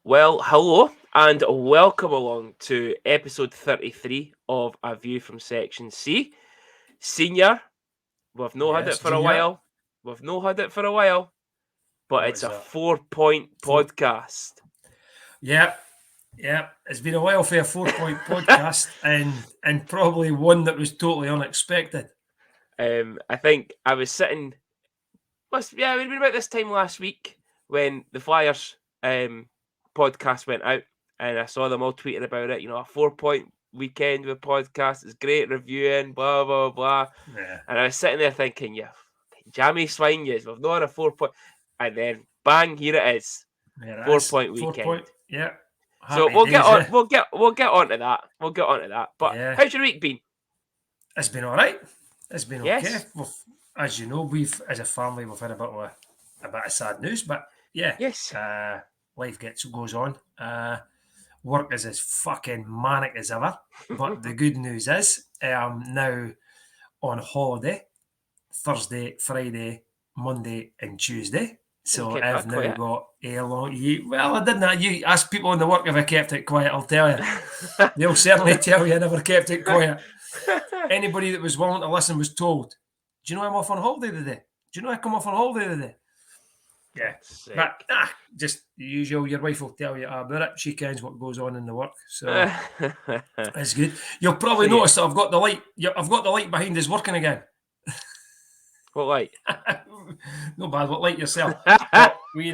Well, hello and welcome along to episode 33 of A View from Section C. Senior, we've not had it Yes, for a Junior. while. We've not had it for a while, but What it's is a that? 4 point Four. podcast. Yep, yep. It's been a while for a 4 point podcast, and probably one that was totally unexpected. I think I was sitting, it would have been about this time last week when the Flyers podcast went out and I saw them all tweeting about it. A 4 point weekend with podcast. It's great reviewing, blah, blah, blah. Yeah, And I was sitting there thinking, yeah, jammy swine yes, we've not had a 4 point. And then bang, here it is. yeah. It four is point 4 point. weekend. Yeah, So happy we'll get days. on Eh? we'll get onto that. We'll get onto that. But Yeah, how's your week been? it's been all right. It's been okay. Yes. As you know, we've as a family we've had a bit of sad news, but yeah, Yes. life goes on. Work is as fucking manic as ever. But the good news is, I'm now on holiday Thursday, Friday, Monday, and Tuesday. You So kept I've that now quiet. got a long. Well, I didn't. You ask people in the work if I kept it quiet. I'll tell you. They'll certainly tell you I never kept it quiet. Anybody that was willing to listen was told. Do you know I'm off on holiday today? Do you know I come off on holiday today? Yeah, God's but sake. just the usual. Your wife will tell you about it. She kens what goes on in the work, so it's good. You'll So probably yeah, notice that I've got the light. I've got the light behind us working again. what like? No bad, what like yourself. But we,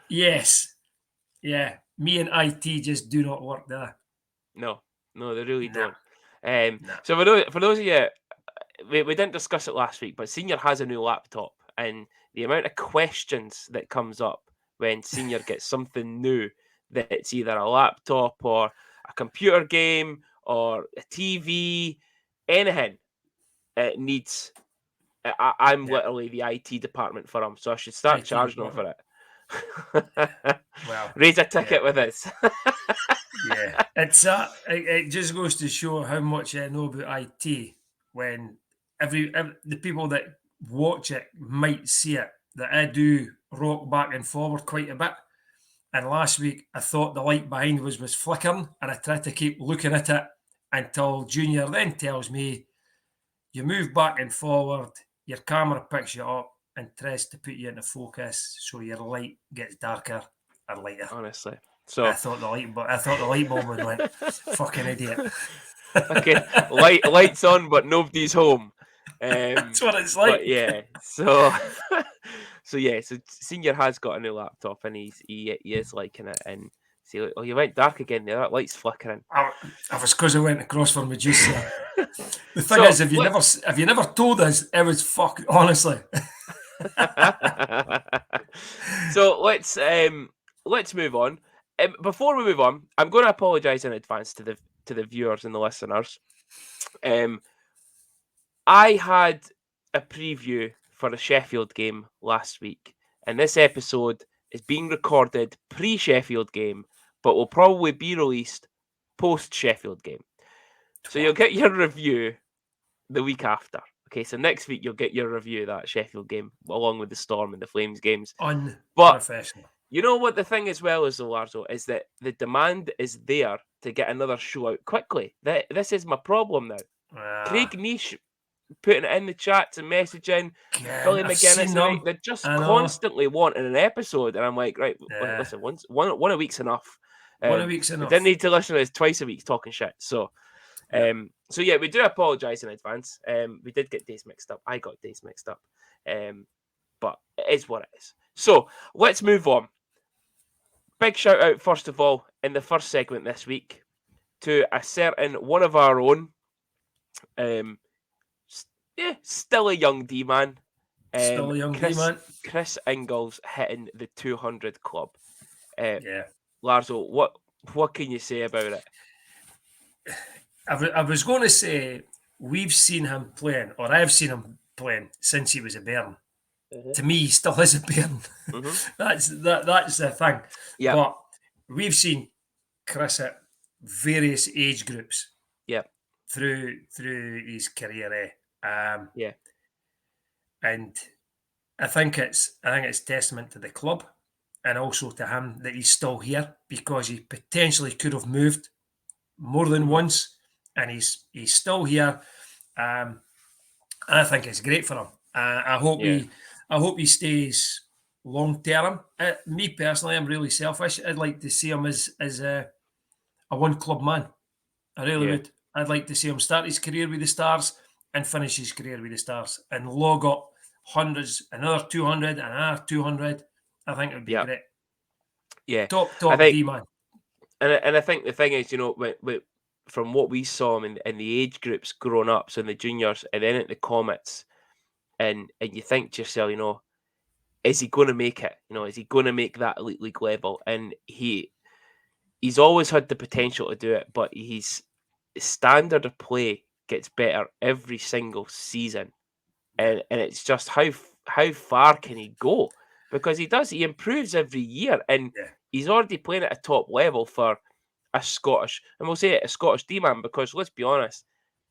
yes, yeah, me and IT just do not work there. No, no, they really Nah, don't. nah. So for those of you, we didn't discuss it last week, but Senior has a new laptop, and the amount of questions that comes up when Senior gets something new, that's either a laptop or a computer game or a TV, anything, it needs. I'm Yeah, literally the IT department for him, so I should start IT charging him department. for it. Well, Raise a yeah, ticket with us. yeah. It just goes to show how much I know about IT when the people that watch it might see it that I do rock back and forward quite a bit. And last week, I thought the light behind was flickering, and I tried to keep looking at it until Junior then tells me, you move back and forward, your camera picks you up and tries to put you into focus, so your light gets darker and lighter. Honestly, I so thought the light bulb would went, fucking idiot. fucking lights on, but nobody's home. That's what it's But like. yeah, so so Senior has got a new laptop and he is liking it. And see, like, oh, you went dark again there. That light's flickering. I, I was because I went across for my juice there. The thing So is, if you never told us, it was fuck. Honestly, so let's move on. Before we move on, I'm going to apologise in advance to the viewers and the listeners. Um, I had a preview for the Sheffield game last week, and this episode is being recorded pre-Sheffield game, but will probably be released post-Sheffield game. So you'll get your review the week after. Okay, so next week you'll get your review of that Sheffield game along with the Storm and the Flames games. But unprofessional. you know what the thing as well is, though, Larzo, is that the demand is there to get another show out quickly. This is my problem now. Ah, Craig Niche putting it in the chats and messaging. again, Billy I've seen McGuinness, and them. they're just I know. constantly wanting an episode. And I'm like, right, Yeah, listen, one a week's enough. one a week's We didn't enough. need to listen to this twice a week talking shit. Yeah. So yeah, we do apologise in advance. We did get days mixed up. I got days mixed up. But it is what it is. So let's move on. Big shout out, first of all, in the first segment this week to a certain one of our own. Um, still a young D man. Still a young D Kris man. Inglis hitting the 200 club. Yeah. Larzo, what can you say about it? I was going to say we've seen him playing, or I've seen him playing since he was a bairn. Mm-hmm. To me, he still is a bairn. Mm-hmm. That's the thing. Yeah. But we've seen Kris at various age groups Yeah. through his career. Yeah. And I think it's testament to the club. and also to him that he's still here, because he potentially could have moved more than once, and he's still here. And I think it's great for him. I hope Yeah. he stays long term. Me personally, I'm really selfish. I'd like to see him as a one club man. I really Yeah. would. I'd like to see him start his career with the Stars and finish his career with the Stars and log up hundreds, another 200, another 200. I think it would be Yeah. great. Yeah. Top I think, D man. and I think the thing is, from what we saw him in the age groups growing up, so in the juniors and then at the Comets, and you think to yourself, is he going to make it? Is he going to make that elite league level? And he's always had the potential to do it, but his standard of play gets better every single season, and it's just how far can he go? Because he improves every year, and Yeah. he's already playing at a top level for a Scottish, and we'll say it, a Scottish D-man, because let's be honest,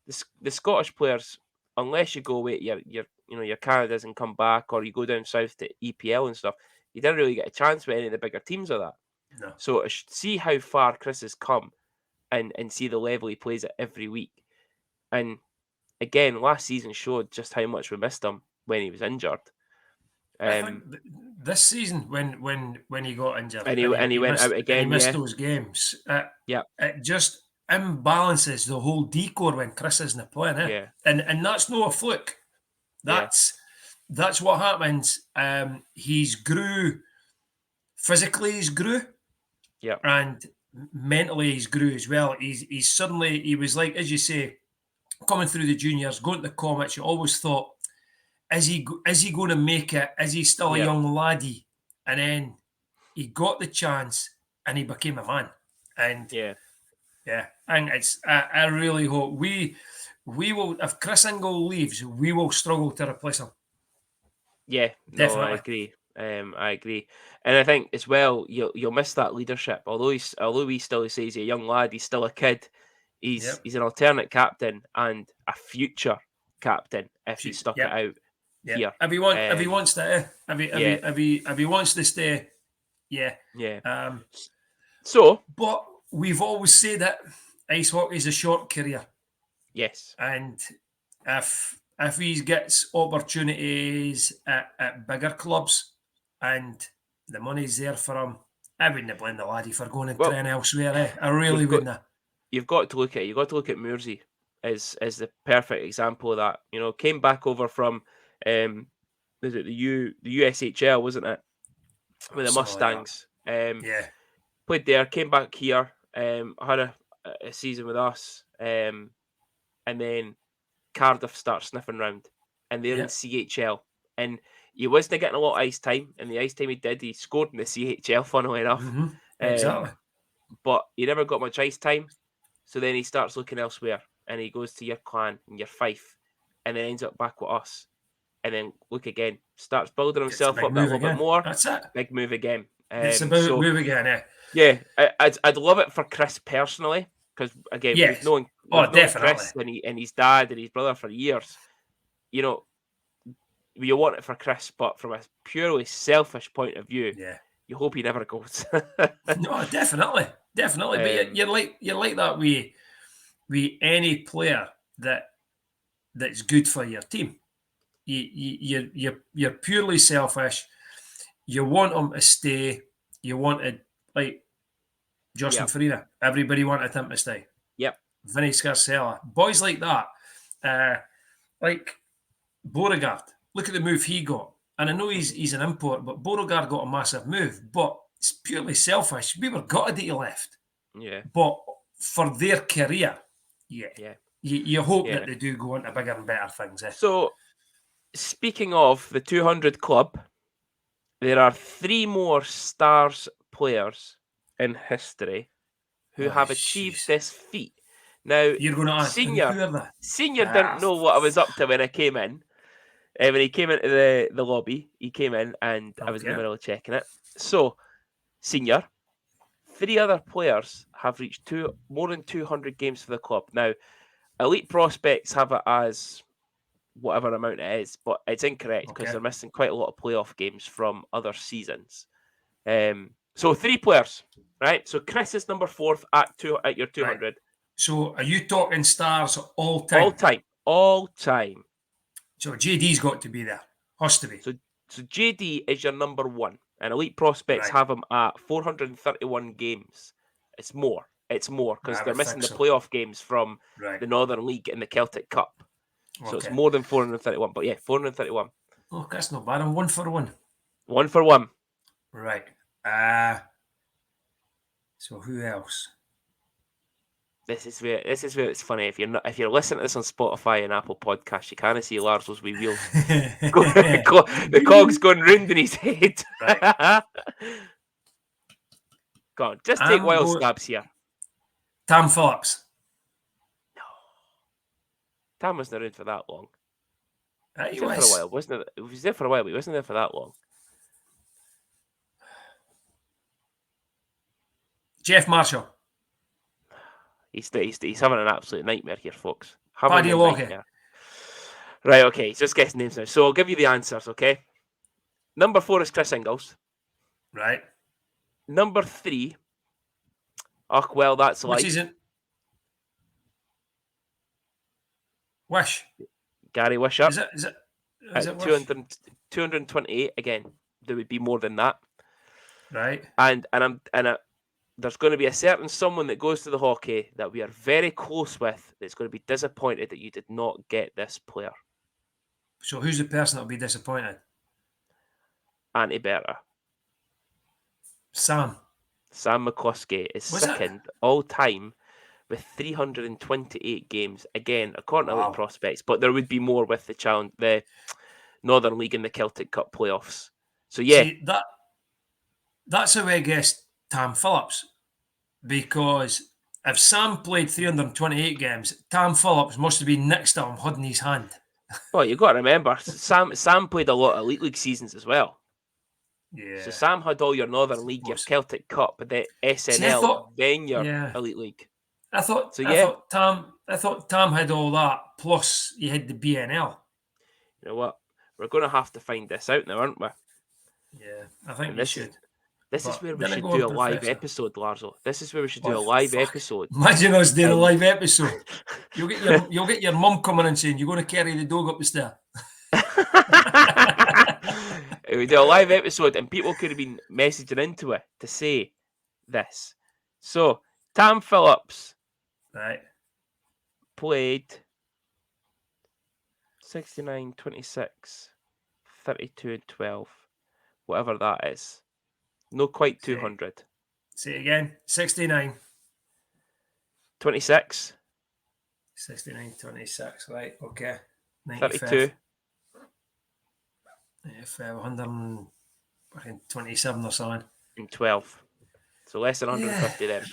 the Scottish players, unless you go away to your Canadas and come back, or you go down south to EPL and stuff, you didn't really get a chance with any of the bigger teams of that. No. So see how far Kris has come, and see the level he plays at every week. And again, last season showed just how much we missed him when he was injured. I think Um, this season, when he got injured and he went out and he again. missed Yeah, those games, yeah, it just imbalances the whole decor when Kris isn't playing, yeah, and that's no a fluke. yeah, That's what happens. He's grew physically, he's grew, yeah, and mentally he's grew as well. He's suddenly, he was like, as you say, coming through the juniors, going to the Comets. You always thought, is he going to make it? Is he still a yeah, young laddie? And then he got the chance and he became a man. And yeah. yeah, and I really hope we will, if Kris Inglis leaves, we will struggle to replace him. Yeah, no, I Definitely. agree. I agree, and I think as well you'll miss that leadership. Although he still says he's a young lad, he's still a kid. He's Yep. he's an alternate captain and a future captain if he stuck it Yep. out Yeah. here. If he wants to, Yeah, if he wants to stay, yeah. yeah. Um, So but we've always said that ice hockey is a short career, yes, and if he gets opportunities at bigger clubs and the money's there for him, I wouldn't blame the laddie for going and well, trying elsewhere. I really you've got wouldn't. you've got to look at Mursey as the perfect example of that. Came back over from was it the USHL, wasn't it? With the Something like that. Mustangs. Yeah. Played there, came back here, had a season with us, and then Cardiff start sniffing round, and they're in Yeah. CHL, and he wasn't getting a lot of ice time, and the ice time he did, he scored in the CHL, funnily enough, Mm-hmm. Exactly. but he never got much ice time, so then he starts looking elsewhere, and he goes to your Clan and your Fife, and then ends up back with us, and then look again, starts building It's a himself big up that move little bit again. more, That's it. big move again. It's about So move again. Yeah. yeah, I'd love it for Kris personally, because again Yes. Oh, we've known definitely. Kris and his dad and his brother for years. You want it for Kris, but from a purely selfish point of view, Yeah. you hope he never goes. No, definitely. Definitely. But um, you're like that with any player that's good for your team. You're purely selfish. You want them to stay. You wanted, like Justin yep, Farina. Everybody wanted him to stay. yep, Vinny Scarcella. Boys like that. Like Beauregard. Look at the move he got. And I know he's an import, but Beauregard got a massive move. But it's purely selfish. We were gutted that he left. yeah, But for their career, yeah. yeah, You hope that yeah. they do go on to bigger and better things. So speaking of the 200 club, there are 3 more Stars players in history who Oh, have achieved jeez. this feat. Now, You're going to ask, and Senior who are they? Senior didn't Ah, know what I was up to when I came in. When he came into the lobby, he came in and I was in the okay. middle of checking it. So, Senior, 3 other players have reached more than 200 games for the club. Now, elite prospects have it as whatever amount it is, but it's incorrect because Okay. they're missing quite a lot of playoff games from other seasons. So 3 players, right? So Kris is number 4th at your 200. Right. So are you talking stars all time? All time. So JD's got to be there. Has to be. So JD is your number 1, and Elite Prospects have him at 431 games. It's more because they're missing the playoff games from the Northern League and the Celtic Cup. So it's more than 431. But yeah, 431. Oh, that's not bad. I'm 1 for 1. 1 for 1. Right. So who else? This is where it's funny. If you're listening to this on Spotify and Apple Podcasts, you can't see Lars's wee wheels. The cog's going round in his head. Right. Go on, just take wild stabs here. Tam Phillips. No. Tam wasn't around for that long. He was. For a while, wasn't it? He was there for a while, but he wasn't there for that long. Jeff Marshall. He's having an absolute nightmare here, folks. Paddy Lockie. Right, okay, he's just guessing names now. So I'll give you the answers, okay? Number 4 is Kris Inglis. Right. Number 3. Oh, well, that's Which like... isn't... Wish. Gary Wishart. Is it at 228 again. There would be more than that. Right. And there's going to be a certain someone that goes to the hockey that we are very close with that's going to be disappointed that you did not get this player. So who's the person that will be disappointed? Antti Berta. Sam McCluskey is second all time with 328 games. Again, according to Elite Prospects, but there would be more with the Northern League and the Celtic Cup playoffs. So yeah. See, that's how I guessed Tam Phillips, because if Sam played 328 games, Tam Phillips must have been next to him holding his hand. Well, you've got to remember, Sam played a lot of Elite League seasons as well. Yeah. So Sam had all your Northern League, your Celtic Cup, the SNL, then your Elite League. I thought Tam had all that, plus he had the BNL. You know what? We're going to have to find this out now, aren't we? Yeah, I think we should. This is where we should do a live episode, Larzo. This is where we should do a live episode. Imagine us doing a live episode. You'll get your mum coming and saying, "You're going to carry the dog up the stair." We do a live episode, and people could have been messaging into it to say this. So Tam Phillips, right, played 69, 26, 32, and 12, whatever that is. No, quite 200. Say it again. 69. 26. 69, 26. Right, okay. 95. 32. 127 or something. And 12. So less than 150 then.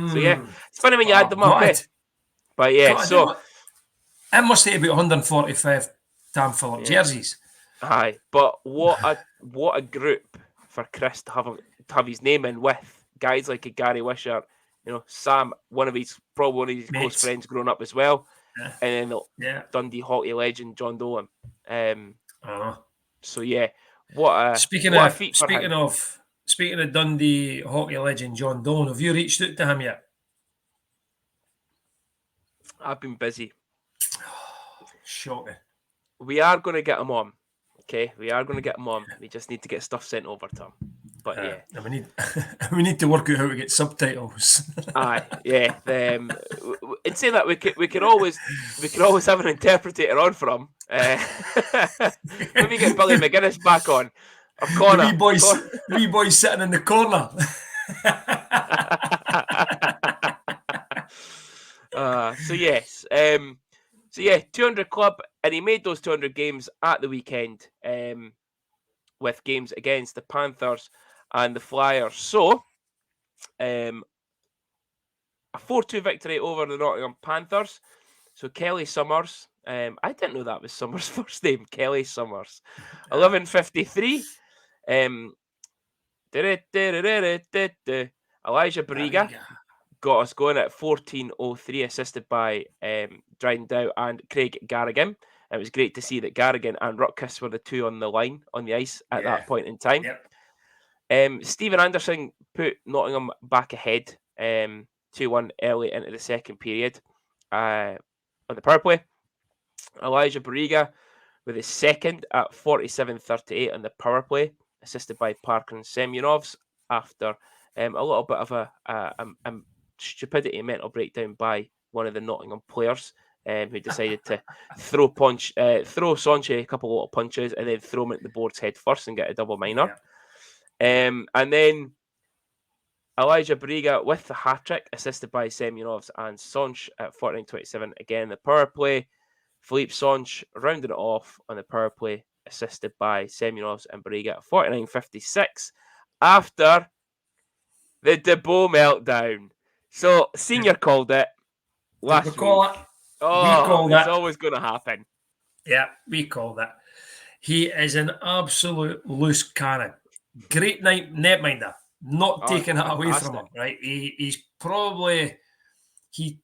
So yeah, it's funny when you add them up. But yeah, so... It must have about 145 Tam Phillips jerseys. Aye, but what a group for Kris to have his name in with guys like a Gary Wishart, Sam, one of his close friends growing up as well, and then Dundee hockey legend John Dolan. So yeah, speaking of Dundee hockey legend John Dolan, have you reached out to him yet? I've been busy. Shocking. We are going to get him on. Okay, we are going to get him on. We just need to get stuff sent over to him. But yeah, we need to work out how to get subtitles. Aye, yeah. And saying that, we could always have an interpreter on for him. Maybe get Billy McGuinness back on. Or Connor. The wee boys sitting in the corner. So yes. So yeah, 200 club, and he made those 200 games at the weekend with games against the Panthers and the Flyers. So, a 4-2 victory over the Nottingham Panthers. So Kelly Summers, I didn't know that was Summers' first name, Kelly Summers. 11:53. Elijah Bariga got us going at 14:03, assisted by Dryden Dow and Craig Garrigan. It was great to see that Garrigan and Rutkus were the two on the line, on the ice at that point in time. Stephen Anderson put Nottingham back ahead 2-1 early into the second period on the power play. Elijah Bariga with his second at 47:38 on the power play, assisted by Parker and Semyonovs after a little bit of a stupidity mental breakdown by one of the Nottingham players who decided to throw Sonche a couple of little punches and then throw him at the board's head first and get a double minor. And then Elijah Bariga with the hat-trick, assisted by Semyonovs and Sonch at 49:27. Again, the power play. Philippe Sonch rounding it off on the power play, assisted by Semyonovs and Bariga at 49:56 after the Debo meltdown. So, Senior called it last Did we call week. it? Oh, We call it's that. always going to happen. Yeah, we call that. He is an absolute loose cannon. Great netminder. Not taking it away from him, right? He's probably he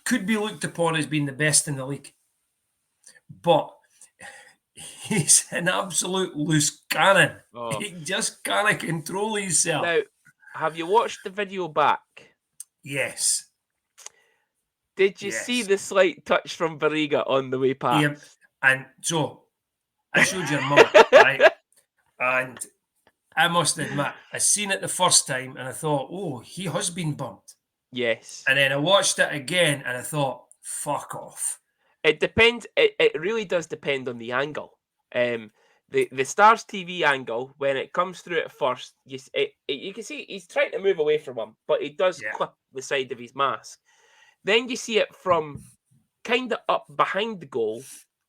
could be looked upon as being the best in the league, but he's an absolute loose cannon. Oh. He just can't control himself. Now, have you watched the video back? Yes. Did you see the slight touch from Bariga on the way past? Yeah, and so I showed your mum, right? And I must admit, I seen it the first time and I thought, oh, he has been bumped. Yes. And then I watched it again and I thought, fuck off. It depends. It really does depend on the angle. The Stars TV angle, when it comes through at first, you can see he's trying to move away from him, but he does clip the side of his mask. Then you see it from kind of up behind the goal,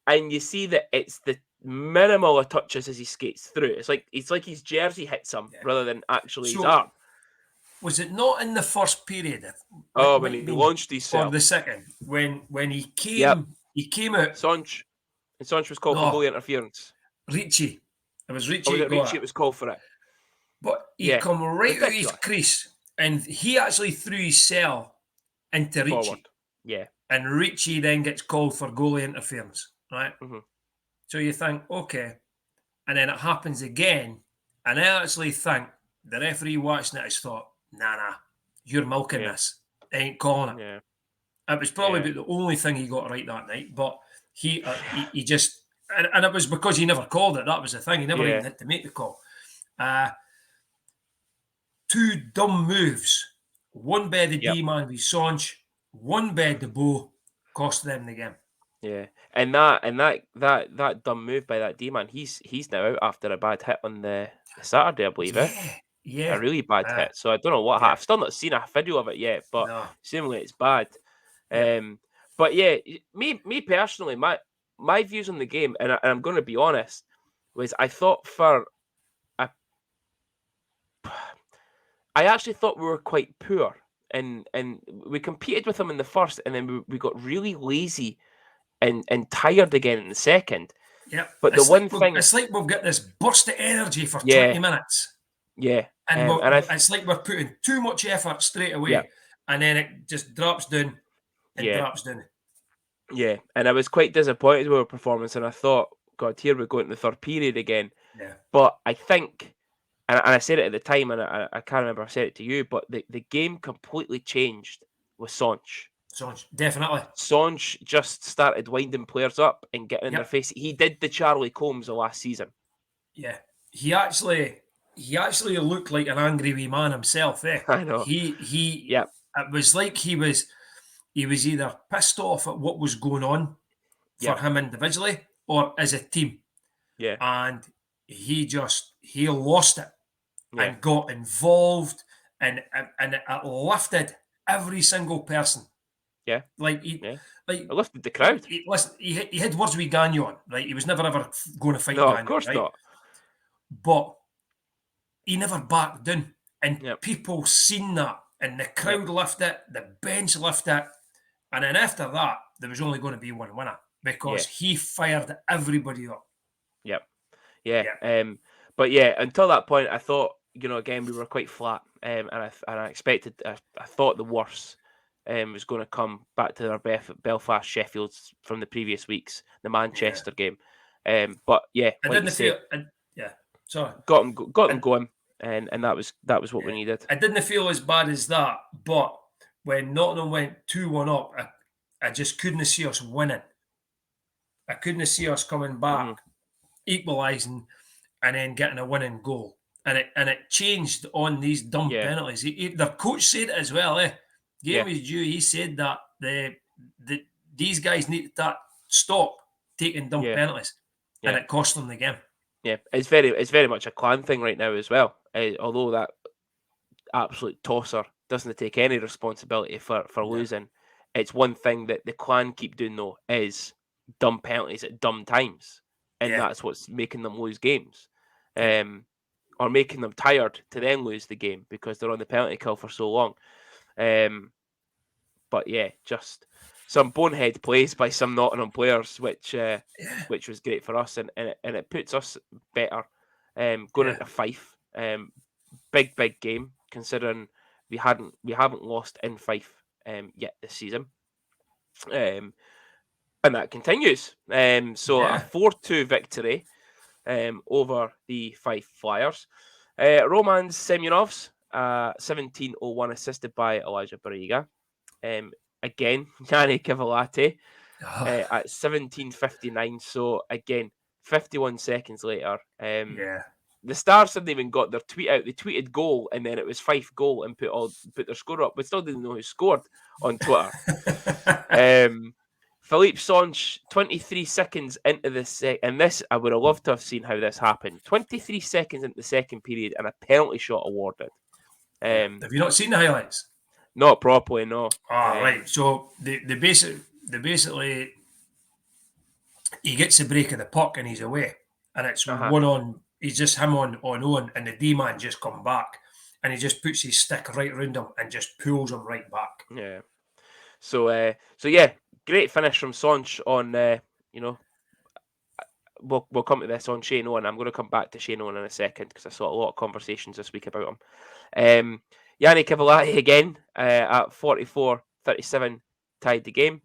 and you see that it's the minimal of touches as he skates through. It's like his jersey hits him rather than actually his arm. Was it not in the first period? When he launched himself. Or the second, when he came, he came out. Sonch was called for goalie interference. Ricci. It was Ricci. Was it Ricci? It was called for it. But he come right out his crease, and he actually threw his cell into Ricci. Forward. Yeah. And Ricci then gets called for goalie interference, right? Mm-hmm. So you think, okay. And then it happens again. And I actually think the referee watching it has thought, nah, you're milking this. I ain't calling it. Yeah. It was probably about the only thing he got right that night. But he just... And it was because he never called it. That was the thing. He never even had to make the call. Two dumb moves. One by the D-man with Sonch. One by the Bo. Cost them the game. Yeah, and that dumb move by that D-man, he's now out after a bad hit on the Saturday, I believe Yeah. A really bad hit. So I don't know what happened. I've still not seen a video of it yet, but seemingly it's bad. But yeah, me personally, my views on the game, and I'm going to be honest, was I actually thought we were quite poor, and we competed with them in the first, and then we got really lazy and tired again in the second. Yeah, but it's like we've got this burst of energy for 20 minutes. Yeah, and it's like we're putting too much effort straight away, and then it just drops down and drops down. Yeah, and I was quite disappointed with our performance, and I thought, God, here we go into the third period again. Yeah, but I think, and I said it at the time, and I can't remember if I said it to you, but the game completely changed with Sonch. Sonch, definitely. Sonch just started winding players up and getting in their face. He did the Charlie Combs of last season. Yeah, he actually looked like an angry wee man himself. I know. It was like he was either pissed off at what was going on for him individually or as a team. Yeah, and he lost it and got involved, and it lifted every single person. Yeah, like it lifted the crowd. He had words with Gagnon, right? He was never ever going to fight No, Gagnon, of course not. But he never backed down, and people seen that, and the crowd lifted it, the bench lifted it, and then after that, there was only going to be one winner because he fired everybody up. But until that point, I thought, again, we were quite flat, and I expected, I thought the worst was going to come back to our Belfast Sheffields from the previous weeks, the Manchester game. But yeah, So got them going, and that was what we needed. I didn't feel as bad as that, but when Nottingham went 2-1 up, I just couldn't see us winning. I couldn't see us coming back, equalising, and then getting a winning goal. And it changed on these dumb penalties. The coach said it as well. Game was due. He said that these guys need to stop taking dumb penalties, and it cost them the game. Yeah, it's very much a clan thing right now as well. Although that absolute tosser doesn't take any responsibility for losing, it's one thing that the clan keep doing though is dumb penalties at dumb times, and that's what's making them lose games, or making them tired to then lose the game because they're on the penalty kill for so long. But yeah, just some bonehead plays by some Nottingham players, which was great for us, and it puts us better going into Fife. Big game considering we haven't lost in Fife yet this season, and that continues. So a 4-2 victory over the Fife Flyers. Roman Semyonov's 17:01 assisted by Elijah Bariga. Again, Yanni Cavalati at 17:59. So again, 51 seconds later. The Stars hadn't even got their tweet out. They tweeted goal, and then it was Fife goal, and put their score up, but still didn't know who scored on Twitter. Philippe Sonch, 23 seconds into the and this I would have loved to have seen how this happened. 23 seconds into the second period, and a penalty shot awarded. Have you not seen the highlights? Not properly, no. Right. So they basically he gets the break of the puck and he's away, and it's one on. He's just him on own, and the D man just come back, and he just puts his stick right around him and just pulls him right back. Yeah. So yeah, great finish from Sonch on. We'll come to this on Shane Owen. I'm going to come back to Shane Owen in a second because I saw a lot of conversations this week about him. Yanni Cavalati again at 44-37 tied the game.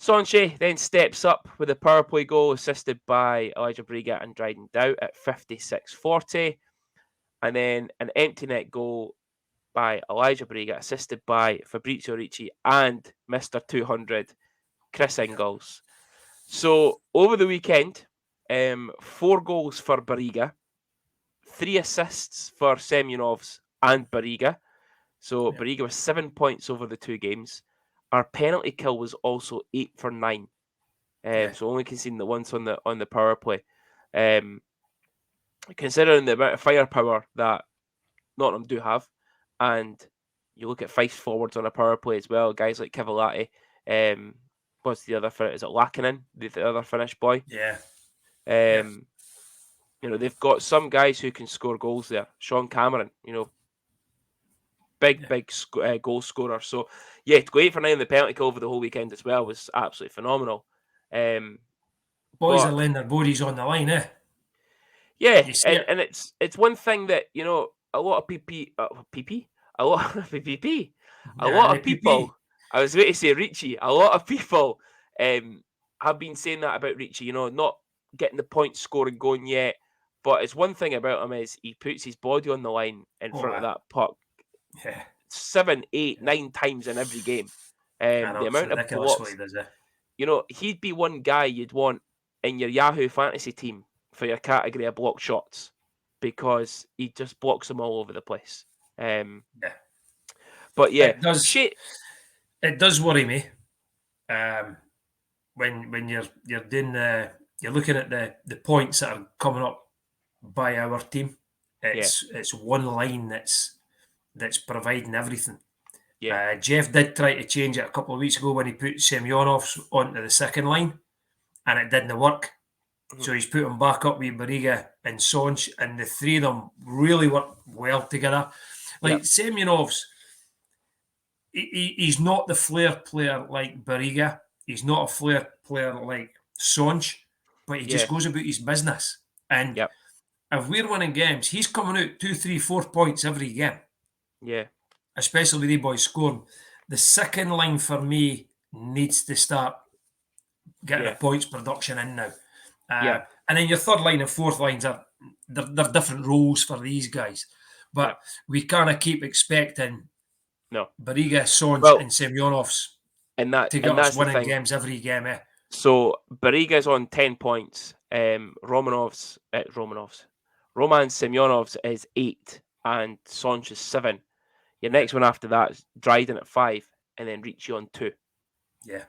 Sonche then steps up with a power play goal assisted by Elijah Briga and Dryden Doubt at 56-40. And then an empty net goal by Elijah Briga assisted by Fabrizio Ricci and Mr. 200, Kris Inglis. So over the weekend, 4 goals for Bariga, 3 assists for Semyonovs and Bariga. So Bariga was 7 points over the 2 games. Our penalty kill was also 8 for 9. So only conceding the once on the power play. Considering the amount of firepower that Nottingham do have, and you look at Fife's forwards on a power play as well, guys like Cavalati, what's the other is it Lackinen, the other Finnish boy? They've got some guys who can score goals there. Sean Cameron, big goal scorer. So yeah, to go 8 for 9 in the penalty kill over the whole weekend as well was absolutely phenomenal. Boys are laying their bodies on the line, eh? Yeah, and it's one thing that a lot of a lot of people. I was going to say Ricci. A lot of people have been saying that about Ricci. Not getting the point scoring going yet. But it's one thing about him is he puts his body on the line in front of that puck. 7, 8, 9 times in every game. The amount of blocks. He'd be one guy you'd want in your Yahoo fantasy team for your category of block shots because he just blocks them all over the place. But yeah, it does worry me when you're doing you're looking at the points that are coming up by our team. It's one line that's providing everything. Jeff did try to change it a couple of weeks ago when he put Semyonovs onto the second line, and it didn't work. So he's put him back up with Bariga and Sonch, and the 3 of them really work well together. Semyonovs, he's not the flair player like Bariga. He's not a flair player like Sonch, but he just goes about his business. And if we're winning games, he's coming out 2, 3, 4 points every game. Especially with the boys scoring. The second line for me needs to start getting a points production in now. And then your third line and fourth lines are they're different roles for these guys. But we can't keep expecting Bariga, Sonch, and Semyonovs to get us winning games every game. So Bariga's on 10 points. Roman Semyonov's is 8, and Sonch is 7. Your next one after that is Dryden at 5, and then Ricci on 2. Yeah.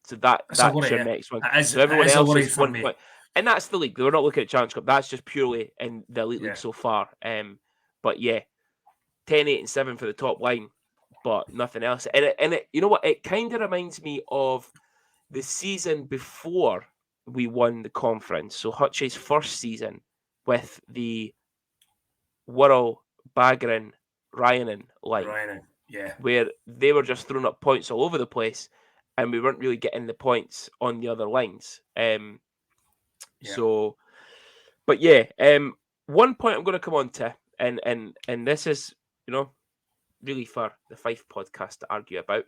So that's your next one. So everyone else is 1 point. And that's the league. We're not looking at Challenge Cup. That's just purely in the Elite League so far. But yeah, 10, 8, and 7 for the top line, but nothing else. And it you know what? It kind of reminds me of the season before we won the conference. So Hutch's first season with the Wirral, Bagrin, Ryanen line. Where they were just throwing up points all over the place, and we weren't really getting the points on the other lines. So, but yeah, 1 point I'm going to come on to, and this is, really for the Fife podcast to argue about.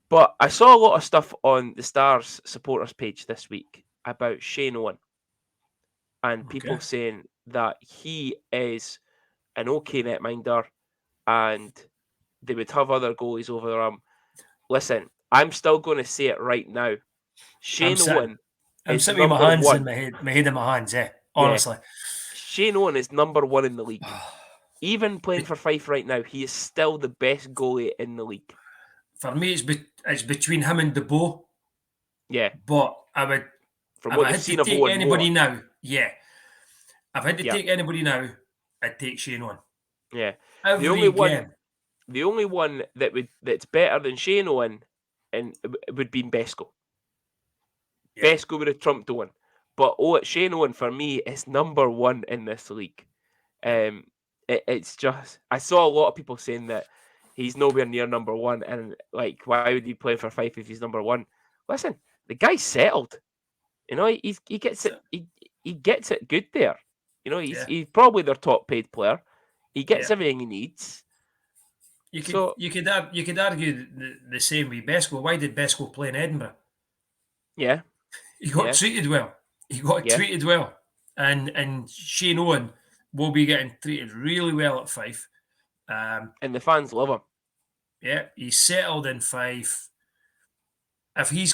But I saw a lot of stuff on the Stars supporters page this week about Shane Owen, and people saying that he is an okay netminder, and they would have other goalies over him. Listen, I'm still going to say it right now. Shane Owen is sitting with number my hands 1. in my head in my hands, honestly. Yeah. Shane Owen is number 1 in the league. Even playing for Fife right now, he is still the best goalie in the league. For me, it's between him and DeBow. Yeah. But I would... From what you've seen of Owen anybody more. now, I've had to take anybody now, I'd take Shane Owen. Yeah. Every the only one that's better than Shane Owen would be Besko. Yeah. Besko would have trumped Owen. But Shane Owen, for me, is number 1 in this league. It's just... I saw a lot of people saying that he's nowhere near number 1, and like, why would he play for Fife if he's number 1? Listen, the guy's settled. He gets it. He gets it good there. He's probably their top paid player. He gets everything he needs. You could argue the same with Besko. Why did Besko play in Edinburgh? Yeah, he got treated well. Treated well, and Shane Owen will be getting treated really well at Fife. And the fans love him. Yeah, he's settled in Fife. If he's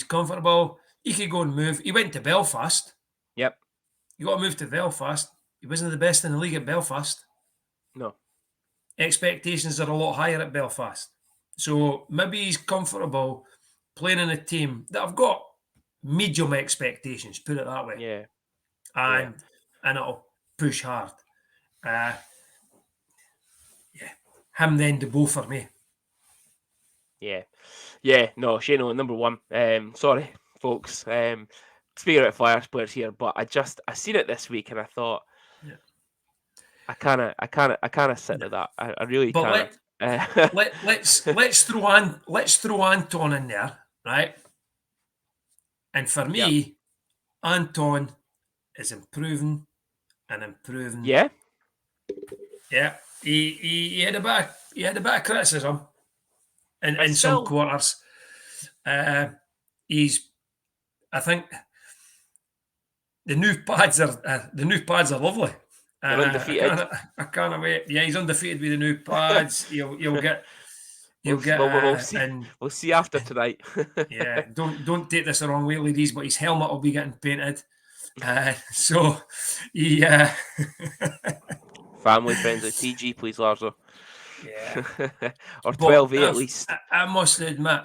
comfortable, he could go and move. He went to Belfast. Yep. You got to move to Belfast. He wasn't the best in the league at Belfast. No. Expectations are a lot higher at Belfast. So maybe he's comfortable playing in a team that have got medium expectations, put it that way. Yeah. And it'll push hard. Him then DeBow for me. Yeah, no, Shane Owen, number 1. Sorry, folks. Speaking about Flyers players here, but I seen it this week and I thought, I kind of sit with that. I really can't. Let's throw Anton in there, right? And for me, Anton is improving and improving. Yeah. Yeah. He had a bit of criticism in some quarters. I think the new pads are lovely. Undefeated. I can't wait. Yeah, he's undefeated with the new pads. You'll get. We'll see after tonight. Yeah, don't take this the wrong way, ladies, but his helmet will be getting painted. So he family friendly TG, please, Larzo. Yeah. Or 12A at least. I must admit,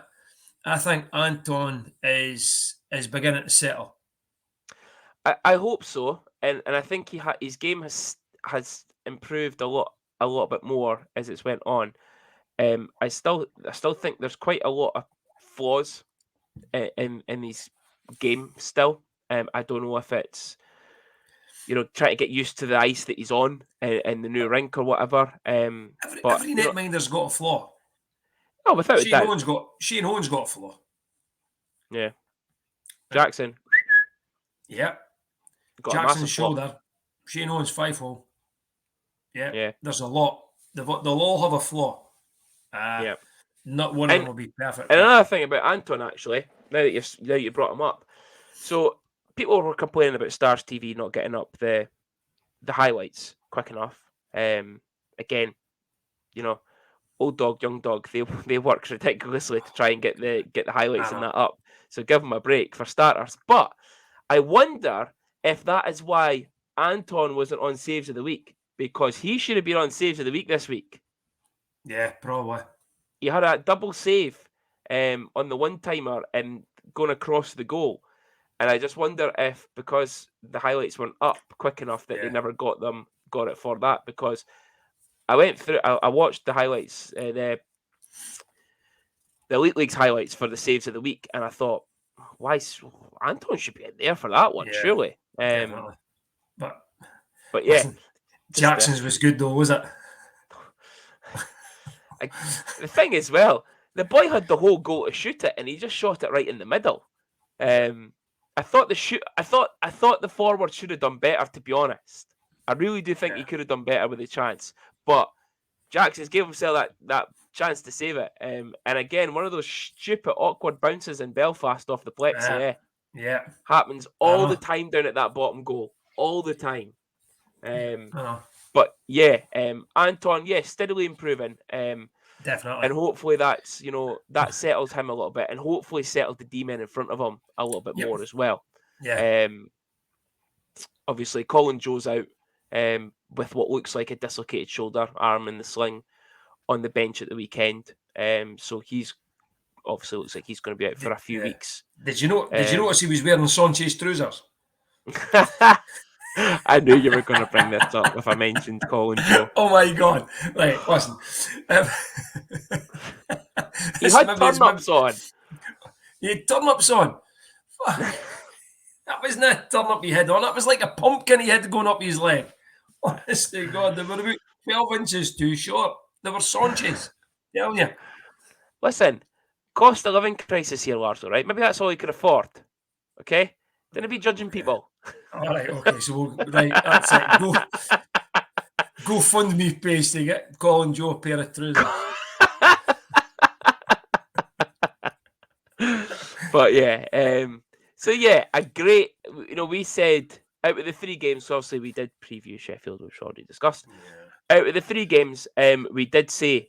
I think Anton is beginning to settle. I hope so, and I think his game has improved a lot bit more as it's went on. I still think there's quite a lot of flaws in his game still. I don't know if it's trying to get used to the ice that he's on and the new rink or whatever. Every netminder's got a flaw. Oh, without a doubt. Shane Owen's got a flaw. Yeah. Jackson. Yeah. Got Jackson's shoulder. Shane Owen's 5-hole. Yeah. There's a lot. They'll all have a flaw. Not one of them will be perfect. And another thing about Anton, actually, now that you brought him up. So people were complaining about Stars TV not getting up the highlights quick enough. Again, old dog, young dog, they work ridiculously to try and get the highlights and that up. So give them a break for starters. But I wonder if that is why Anton wasn't on Saves of the Week, because he should have been on Saves of the Week this week. Yeah, probably. He had a double save on the one-timer and going across the goal. And I just wonder if, because the highlights weren't up quick enough, that they never got it for that. Because I went through, I watched the highlights, the Elite League's highlights for the Saves of the Week, and I thought, Anton should be in there for that one, surely. Definitely. But yeah, Jackson's was good though, was it? The thing is, well, the boy had the whole goal to shoot it, and he just shot it right in the middle. I thought the forward should have done better, to be honest. I really do think he could have done better with the chance, but Jackson's gave himself that chance to save it. And again, one of those stupid, awkward bounces in Belfast off the plexi. Happens all the time down at that bottom goal, all the time. But yeah, Anton, steadily improving. Definitely. And hopefully that settles him a little bit, and hopefully settled the D-men in front of him a little bit more as well. Yeah. Obviously, Colin Joe's out with what looks like a dislocated shoulder, arm in the sling, on the bench at the weekend. So he's obviously looks like he's going to be out for a few weeks. Did you notice he was wearing Sanchez trousers? I knew you were going to bring this up if I mentioned Colin Joe. Oh my God! Right, listen. He had turn-ups on. He had turn-ups on. That wasn't a turn-up he had on. That was like a pumpkin he had going up his leg. Honestly, God, they were about 12 inches too short. They were Sanchez. Telling you. Listen, cost of living crisis here, Lars, right? Maybe that's all he could afford. Okay? Didn't be judging people. All right, okay, so that's it. Go fund me page to get Colin Joe a pair of trousers. But yeah, so yeah, a great, we said out of the 3 games, so obviously we did preview Sheffield, which we already discussed. Out of the 3 games, we did say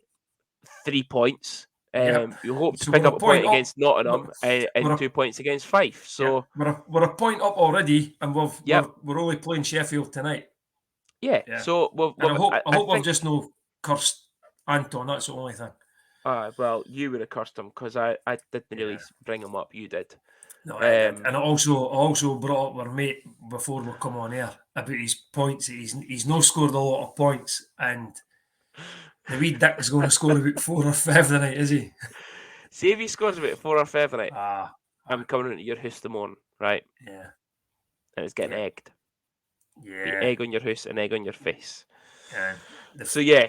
3 points. You hope to pick up a point against Nottingham and 2 points against Fife. So we're a point up already, and we're only playing Sheffield tonight. Yeah. So I hope I've just no cursed Anton. That's the only thing. Well, you would have cursed him because I didn't really bring him up. You did. No, I did. And I also brought up our mate before we come on air about his points. He's not scored a lot of points, and the wee dick is going to score about 4 or 5 tonight, is he? See if he scores about 4 or 5 tonight. I'm coming into your house tomorrow, right? Yeah. And it's getting egged. Yeah. Egg on your house and egg on your face. Yeah. So yeah.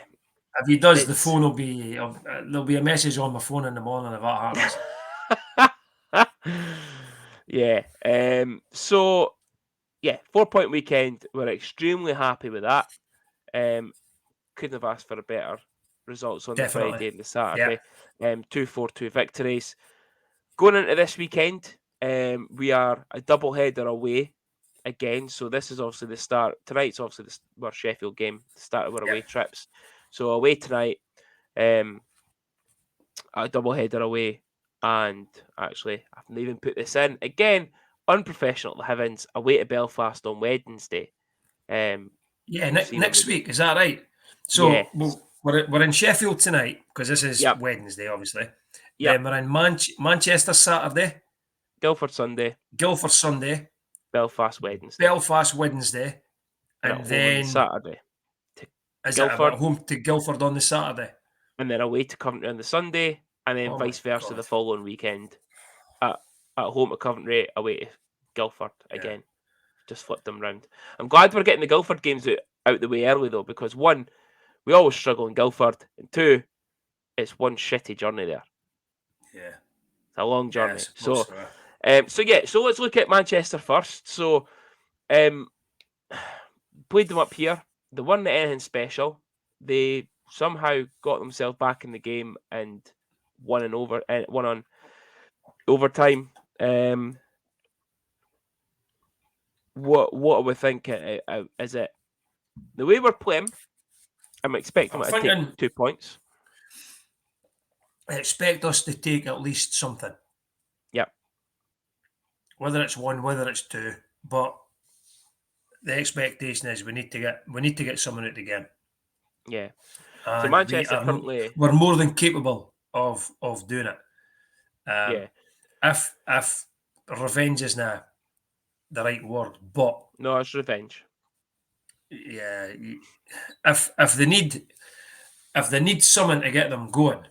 If he does, the phone will be there'll be a message on my phone in the morning if that happens. Yeah. So yeah, 4-point weekend. We're extremely happy with that. Couldn't have asked for a better results on the Friday and the Saturday. 2-4-2 victories. Going into this weekend, we are a double header away again. So this is obviously the start. Tonight's obviously our Sheffield game, the start of our away trips. So away tonight, a double header away. And actually, I've not even put this in. Again, unprofessional the heavens, away to Belfast on Wednesday. Next week, is that right? So we're in Sheffield tonight because this is Wednesday, obviously. Then we're in Manchester Saturday. Guildford Sunday. Belfast Wednesday. And then Saturday. Is it home to Guildford on the Saturday? And then away to Coventry on the Sunday. And then vice versa the following weekend. At home to Coventry, away to Guildford again. Just flip them round. I'm glad we're getting the Guildford games out the way early though, because 1, we always struggle in Guildford, and 2, it's one shitty journey there. Yeah. It's a long journey. So let's look at Manchester first. So played them up here. They weren't anything special. They somehow got themselves back in the game and won on overtime. what are we thinking? Is it the way we're playing? I'm expecting I'm to take thinking 2 points. I expect us to take at least something. Yep. Whether it's one, whether it's two, but the expectation is we need to get something out the game, Yeah. So and Manchester currently, we're more than capable of doing it. yeah. If revenge is now the right word, but No, it's revenge. yeah, if they need someone to get them going,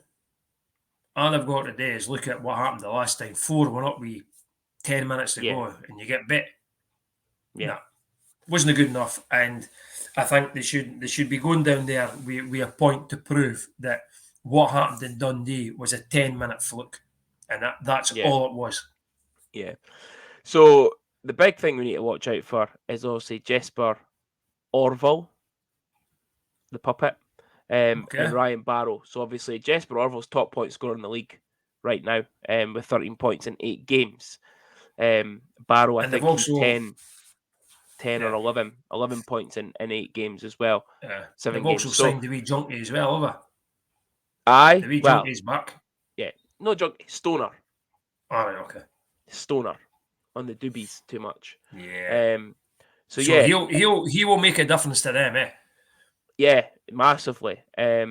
all they've got to do is look at what happened the last time. 4-1 up with 10 minutes to Yeah. go, and you get bit. Yeah. No, wasn't good enough, and I think they should be going down there with a point to prove that what happened in Dundee was a 10-minute fluke, and that's Yeah. all it was. Yeah. So the big thing we need to watch out for is obviously Jesper Orville, the puppet, and Okay, Ryan Barrow. So obviously Jesper Orville's top point scorer in the league right now, with 13 points in 8 games. Barrow, I and they've think he's also 10 or yeah, 11 points in 8 games as well, they've 7 also games. So signed the wee junkie as well, have they? I, The wee well, junkie's back. yeah, no junk, Stoner, All right, okay, Stoner on the doobies too much. yeah. Um, so So yeah, he will make a difference to them, eh? yeah, massively. Yeah.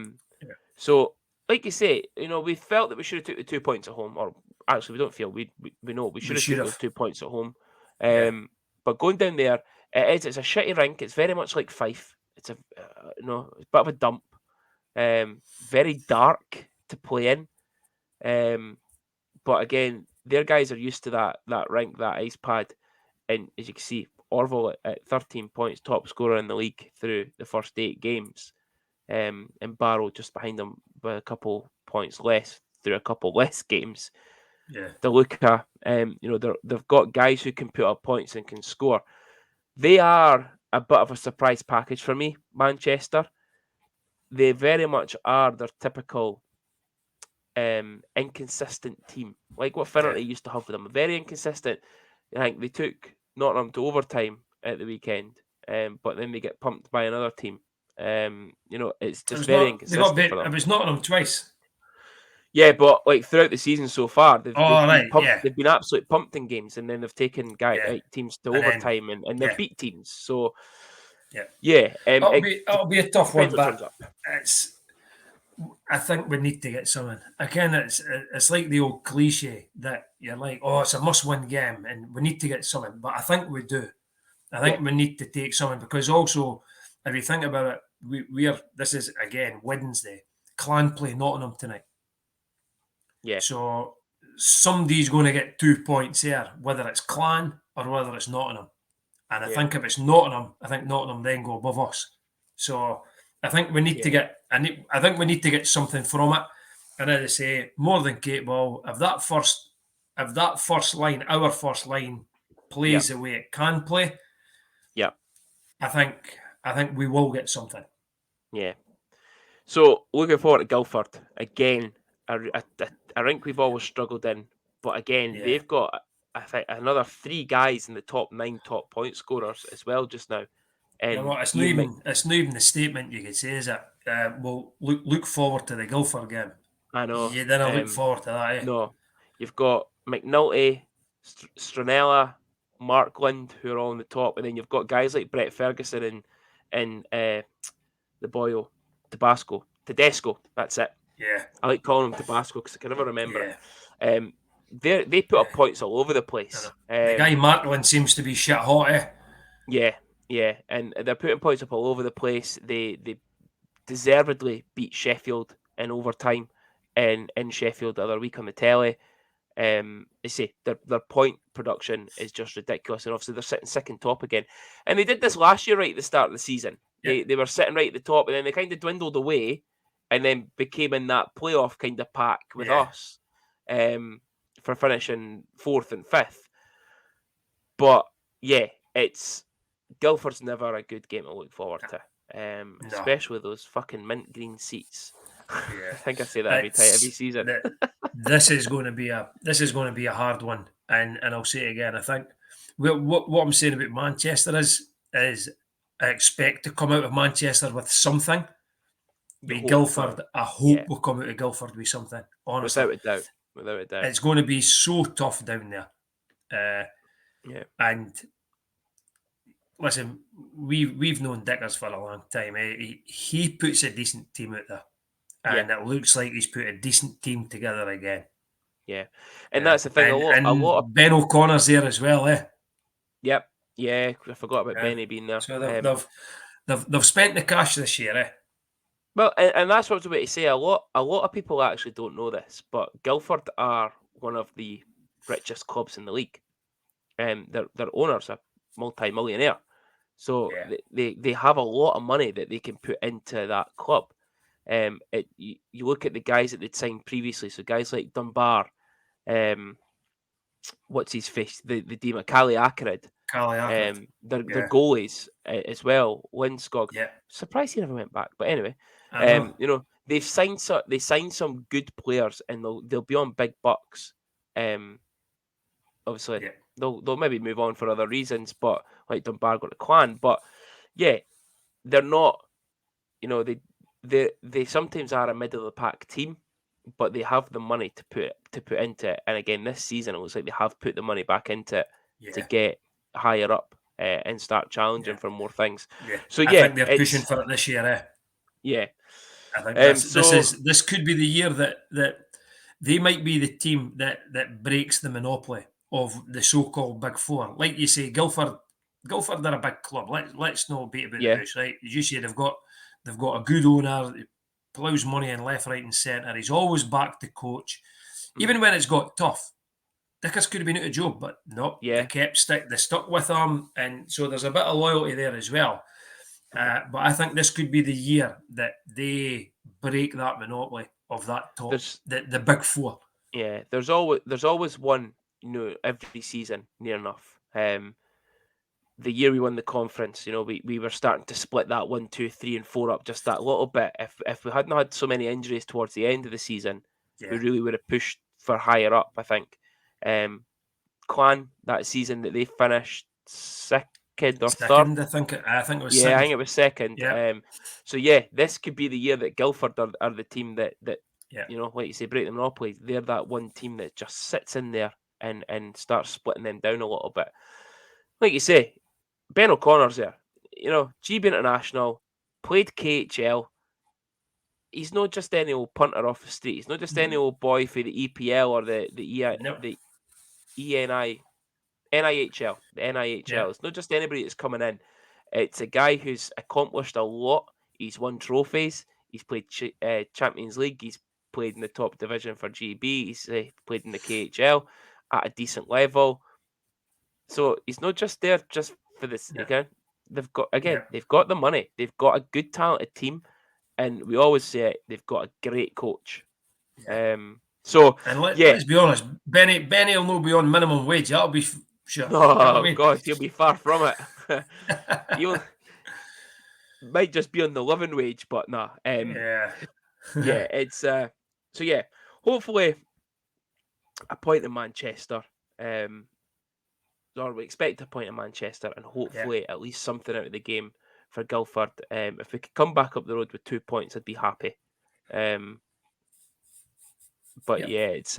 So like you say, we felt that we should have took the 2 points at home, or actually we don't feel we know we We should have should took those have, 2 points at home. yeah, But going down there, it's a shitty rink. It's very much like Fife. It's it's a bit of a dump. Very dark to play in. But again, their guys are used to that rink, that ice pad, and as you can see, Orville at 13 points, top scorer in the league through the first 8 games, and Barrow just behind them by a couple points less through a couple less games. yeah. DeLuca, they've got guys who can put up points and can score. They are a bit of a surprise package for me, Manchester. They very much are their typical inconsistent team, like what Yeah. Finnerty used to have with them. Very inconsistent. I think they took Nottingham to overtime at the weekend, but then they get pumped by another team. It's It just was very not. They got inconsistent bit. for them. It was not on them twice. Yeah, but like throughout the season so far, they've Oh been right, pumped. yeah, They've been absolutely pumped in games, and then they've taken yeah, teams to and then overtime, and they've yeah, beat teams. So yeah. yeah, it It'll be a tough depends one, what turns but up. it's. I think we need to get something. Again, it's like the old cliche that you're like, oh, it's a must-win game, and we need to get something. But I think we do. I Yeah, think we need to take something because also, if you think about it, we're this is again Wednesday. Clan play Nottingham tonight, yeah, so somebody's going to get 2 points here, whether it's Clan or whether it's Nottingham. And I yeah, think if it's Nottingham, I think Nottingham then go above us. So I think we need to yeah, get. I think we need to get something from it. And as I say, more than capable. If that first line, our first line, yeah, plays the way it can play, yeah, I think we will get something. yeah. So looking forward to Guildford again. A rink we've always struggled in, but again Yeah. they've got I think another 3 guys in the top 9 top point scorers as well just now. Yeah, And well, Ian Mc, it's not even the statement you could say, is it? We'll look forward to the Guildford game. I know. You didn't look forward to that, eh? No, you've got McNulty, Stranella, Markland, who are all on the top, and then you've got guys like Brett Ferguson and the boy Tedesco. That's it. Yeah, I like calling him Tabasco because I can never remember yeah, it. They put up yeah. points all over the I know. place. The guy Markland seems to be shit hot, eh? Yeah, yeah, and they're putting points up all over the place. They deservedly beat Sheffield in overtime in Sheffield the other week on the telly. I say their point production is just ridiculous, and obviously they're sitting second top again. And they did this last year right at the start of the season. Yeah, They were sitting right at the top, and then they kind of dwindled away, and then became in that playoff kind of pack with yeah. us, for finishing 4th and 5th. But yeah, it's Guildford's never a good game to look forward to, No, especially those fucking mint green seats. I yeah. think I say that every It's season. that this is going to be a hard one, and I'll say it again. I think what I'm saying about Manchester is I expect to come out of Manchester with something. You With hope so. Guildford, I Yeah, hope we'll come out of Guildford with something. Honestly, without a doubt. Without a doubt. it's going to be so tough down there. Yeah. And listen, we've known Dickers for a long time. He puts a decent team out there, Yeah. and it looks like he's put a decent team together again. Yeah. And that's the thing. A And lot of Ben O'Connor's there as well, eh? yep. Yeah, I forgot about Yeah. Benny being there. So they've spent the cash this year, eh? Well, and that's what I was about to say. A lot of people actually don't know this, but Guildford are one of the richest clubs in the league. Their owners are multi-millionaire, so Yeah. they have a lot of money that they can put into that club. You look at the guys that they'd signed previously, so guys like Dunbar, what's his face, the Dima Kali Akrid, Cali Akard. their Yeah. goalies as well, Lindskog. Yeah. Surprised he never went back, but anyway, I know. you know they signed some good players and they'll be on big bucks. Obviously Yeah. they'll maybe move on for other reasons, but like Dunbar got to Clan, but yeah, they're not. You know they sometimes are a middle of the pack team, but they have the money to put into it. And again, this season it looks like they have put the money back into it to Yeah. get higher up and start challenging Yeah. for more things. Yeah. So I yeah, think they're pushing it's for it this year, eh? yeah. I think So this could be the year that they might be the team that breaks the monopoly of the so-called big four. Like you say, Guildford are a big club. Let's not beat about the yeah, bush, right? As you say, they've got a good owner, he plows money in left, right, and centre. He's always backed the coach, mhm, even when it's got tough. Dickers could have been out of job, but no, yeah, they stuck with him, and so there's a bit of loyalty there as well. mhm. But I think this could be the year that they break that monopoly of that top, There's the big four. yeah, there's always one, every season near enough. The year we won the conference, we were starting to split that 1, 2, 3, and 4 up just that little bit. If we hadn't had so many injuries towards the end of the season, we Yeah, really would have pushed for higher up, I think. Um, Clan, that season that they finished second or third. second. I think it was Yeah, I second. think it was second. Yeah, So yeah, this could be the year that Guildford are the team that yeah, like you say, break the monopoly. They're that one team that just sits in there and starts splitting them down a little bit. Like you say, Ben O'Connor's there. GB International, played KHL. He's not just any old punter off the street. He's not just any old boy for the EPL or no, the ENI NIHL. The yeah, NIHL. It's not just anybody that's coming in. It's a guy who's accomplished a lot. He's won trophies. He's played Champions League. He's played in the top division for GB. He's played in the KHL at a decent level. So he's not just there just for this. yeah, Again, yeah, they've got the money. They've got a good talented team, and we always say it, they've got a great coach. yeah. So And yeah, let's be honest, Benny will not be on minimum wage. That'll be sure. You know what I oh mean? God, he'll be far from it. He'll might just be on the living wage, but nah. Yeah, Yeah, it's so yeah. Hopefully, a point in Manchester. Or we expect a point in Manchester, and yeah, hopefully at least something out of the game for Guildford. If we could come back up the road with 2 points, I'd be happy. Um, but yeah. yeah, it's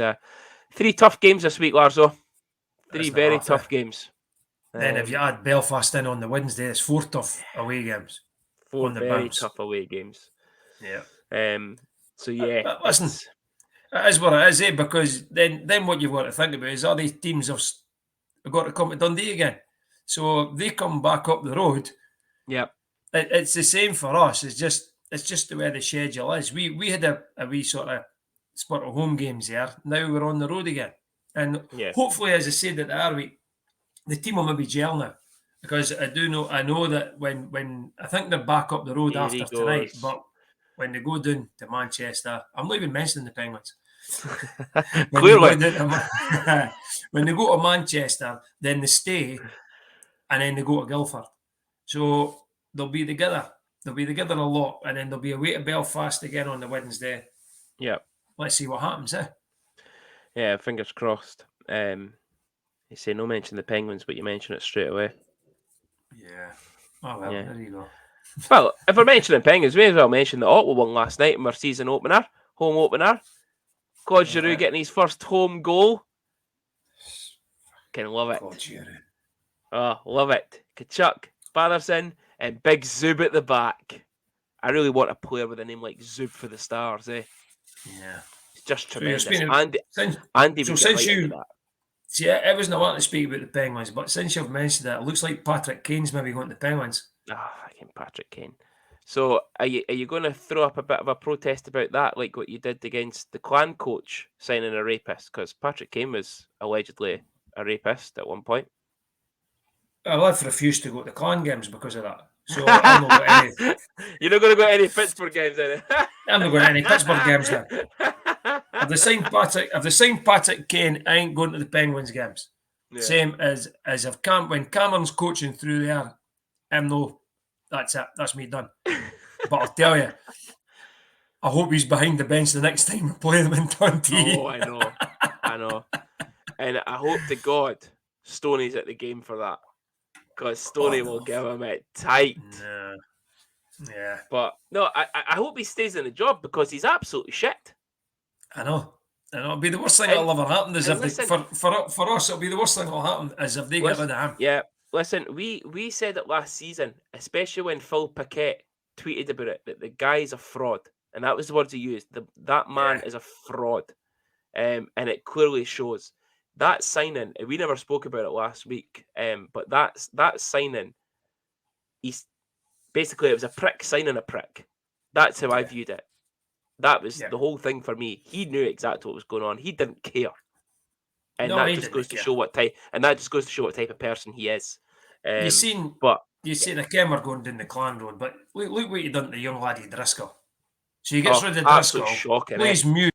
3 tough games this week, Larzo. That's 3 the very half. tough games. Then if you Um, add Belfast in on the Wednesday, it's 4 tough away games 4 on the very bounce. tough away games. Yeah. So yeah, But listen, it's it is what it is, eh? Because then what you've got to think about is all these teams have got to come to Dundee again. So they come back up the road. yeah, It's the same for us. It's just the way the schedule is. We had a wee sort of spot of home games there. Now we're on the road again, and yeah. hopefully, as I said at the week, the team will maybe gel now. Because I know that when I think they're back up the road Here after he tonight, goes. but when they go down to Manchester, I'm not even mentioning the Penguins. When they Clearly, go down to when they go to Manchester, then they stay and then they go to Guildford. So they'll be together. They'll be together a lot, and then they'll be away to Belfast again on the Wednesday. yeah, Let's see what happens, eh? yeah. Fingers crossed. You say no mention the Penguins, but you mention it straight away. Yeah. Oh, well, Yeah. there you go. Well, if we're mentioning Penguins, we may as well mention that Ottawa won last night in our season opener, home opener. Claude Giroux getting his first home goal. Can love it. Claude Giroux. Oh, love it. Kachuk, Patterson, and Big Zub at the back. I really want a player with a name like Zub for the Stars, eh? Yeah. It's just So tremendous. since Andy would get since right you into that. see, I wasn't wanting to speak about the Penguins, but since you've mentioned that, it looks like Patrick Kane's maybe going to the Penguins. Fucking Patrick Kane. So are you going to throw up a bit of a protest about that, like what you did against the Clan coach signing a rapist? Because Patrick Kane was allegedly a rapist at one point. Well, I've refused to go to Clan games because of that. So I'm not going to any. You're not going to go to any Pittsburgh games, are you? I'm not going to any Pittsburgh games then. If they signed Patrick Kane, I ain't going to the Penguins games. Yeah. Same as if when Cameron's coaching through there, that's it. That's me done. But I'll tell you, I hope he's behind the bench the next time we play them in 20. Oh, I know. And I hope to God Stoney's at the game for that. Because Stoney will give him it tight. No. Yeah. But no, I hope he stays in the job because he's absolutely shit. I know. It'll be the worst thing that'll ever happen is if listen, for us, it'll be the worst thing that'll happen is if they get rid of him. Yeah, listen, we said it last season, especially when Phil Paquette tweeted about it, that the guy's a fraud. And that was the words he used. That man is a fraud. And it clearly shows. That signing, we never spoke about it last week, but that signing, he's basically, it was a prick signing a prick. That's how I viewed it. That was the whole thing for me. He knew exactly what was going on. He didn't care, and that just goes to show what type. And that just goes to show what type of person he is. You seen Ken were going down the Clan Road, but look what you done to the young laddie Driscoll. So he gets rid of Driscoll, plays Muse,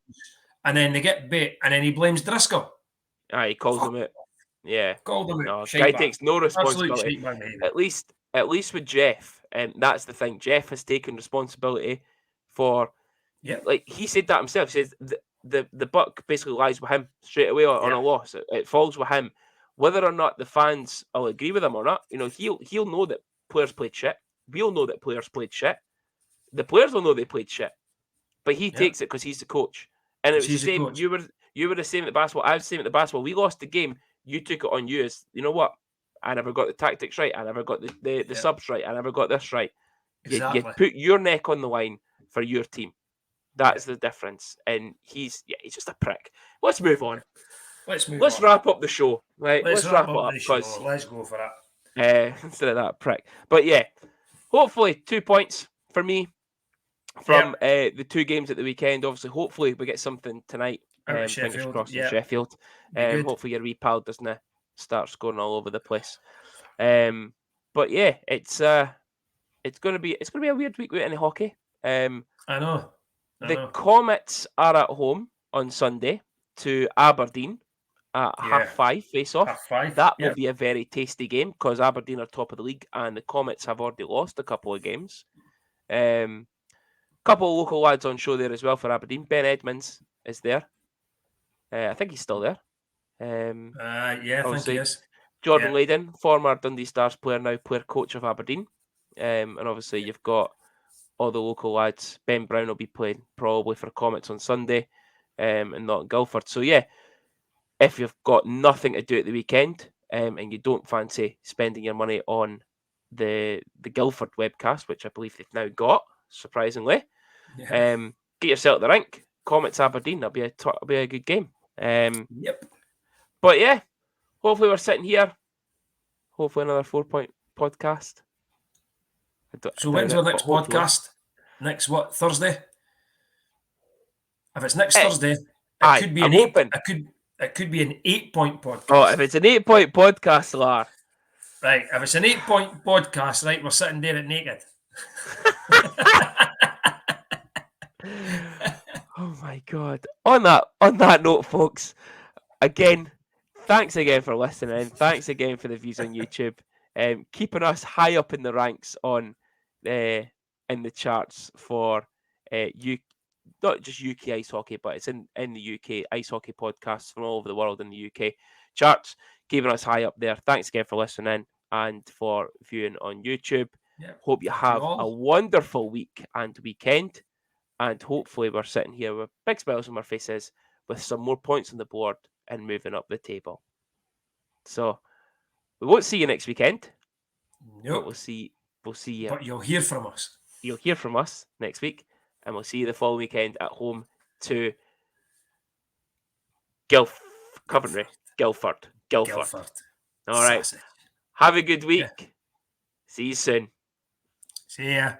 and then they get bait, and then he blames Driscoll. He calls him out. Yeah, called him out. Guy takes no responsibility. At least with Jeff, and that's the thing. Jeff has taken responsibility for. Yeah, like he said that himself. He says the buck basically lies with him straight away on a loss. It falls with him, whether or not the fans will agree with him or not. You know, he'll know that players played shit. We'll know that players played shit. The players will know they played shit, but he takes it because he's the coach. And it was the same. You were the same at the basketball. I was the same at the basketball. We lost the game. You took it on you as, you know what? I never got the tactics right. I never got the subs right. I never got this right. Exactly. You put your neck on the line for your team. That's the difference. And he's just a prick. Let's move on. Let's wrap up the show. Right? Let's wrap it up because let's go for that. Instead of that prick. But yeah, hopefully 2 points for me from the two games at the weekend. Obviously, hopefully we get something tonight. Fingers crossed in Sheffield. Hopefully your wee pal doesn't start scoring all over the place. But yeah, it's gonna be a weird week without any hockey. I know. The Comets are at home on Sunday to Aberdeen at 5:30 face-off. That will be a very tasty game because Aberdeen are top of the league and the Comets have already lost a couple of games. Couple of local lads on show there as well for Aberdeen. Ben Edmonds is there. I think he's still there. I think he is. Jordan Layden, former Dundee Stars player, now player coach of Aberdeen. And obviously you've got all the local lads. Ben Brown will be playing probably for Comets on Sunday and not in Guildford. So yeah, if you've got nothing to do at the weekend and you don't fancy spending your money on the Guildford webcast, which I believe they've now got, surprisingly, get yourself at the rink. Comets Aberdeen, that'll be a good game. But yeah, hopefully we're sitting here. Hopefully another 4-point podcast. So when's our next podcast? Next what? Thursday? If it's next Thursday, it could be it could be an 8-point podcast. Oh, if it's an 8-point podcast, Lar. Right, if it's an 8-point podcast, right, we're sitting there at naked. Oh my God. On that note, folks, again, thanks again for listening. Thanks again for the views on YouTube. Keeping us high up in the ranks on in the charts for not just UK ice hockey, but it's in the UK ice hockey podcasts from all over the world in the UK. charts, keeping us high up there. Thanks again for listening and for viewing on YouTube. Yep. Hope you Thank have all. a wonderful week and weekend. And hopefully we're sitting here with big smiles on our faces with some more points on the board and moving up the table. So we won't see you next weekend. But Nope. we'll see you. But you'll hear from us. You'll hear from us next week, and we'll see you the following weekend at home to Coventry. Guildford. All right. Sausage. Have a good week. See you soon. See ya.